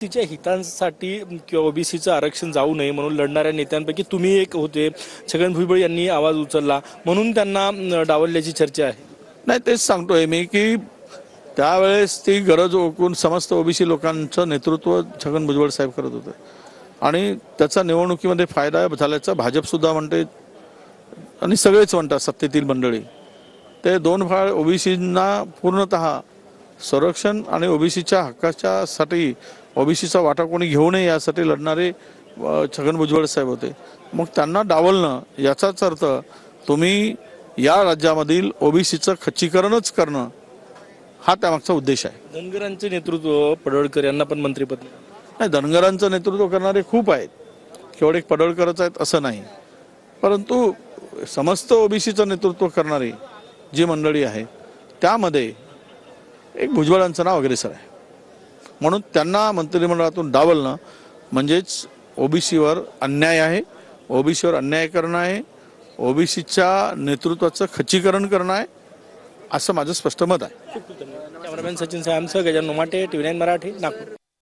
तिच्या हितांसाठी किंवा ओबीसीचं आरक्षण जाऊ नये म्हणून लढणाऱ्या नेत्यांपैकी तुम्ही एक होते. छगन भुजबळ यांनी आवाज उचलला म्हणून त्यांना डावलल्याची चर्चा आहे. नाही, तेच सांगतोय मी की त्यावेळेस ती गरज ओळखून समस्त ओबीसी लोकांचं नेतृत्व छगन भुजबळ साहेब करत होते आणि त्याचा निवडणुकीमध्ये फायदा झाल्याचा भाजप सुद्धा म्हणते आणि सगळेच म्हणतात सत्तेतील मंडळी. ते दोन फाळ ओबीसींना पूर्णतः संरक्षण आणि ओबीसीच्या हक्काच्यासाठी ओबीसीचा वाटा कोणी घेऊ नये यासाठी लढणारे छगन भुजबळ साहेब होते. मग त्यांना डावलणं याचाच अर्थ तुम्ही या राज्यामधील ओबीसीचं खच्चीकरणच करणं हा त्यामागचा उद्देश आहे. धनगरांचे नेतृत्व पडळकर यांना पण मंत्रिपद नाही, धनगरांचं नेतृत्व करणारे खूप आहेत, केवळ एक पडळकरच आहेत असं नाही, परंतु समस्त ओबीसीचं नेतृत्व करणारी जी मंडळी आहे त्यामध्ये एक भुजबळांचं नाव अग्रेसर आहे. म्हणून त्यांना मंत्रिमंडळातून डावलणं म्हणजेच ओबीसीवर अन्याय आहे, ओबीसीवर अन्याय करणं आहे, ओबीसीच्या नेतृत्वाचं खच्चीकरण करणं आहे असं माझं स्पष्ट मत आहे. कॅमेरामॅन सचिन साहेबांसह गजानन माटे, TV9 मराठी, नागपूर.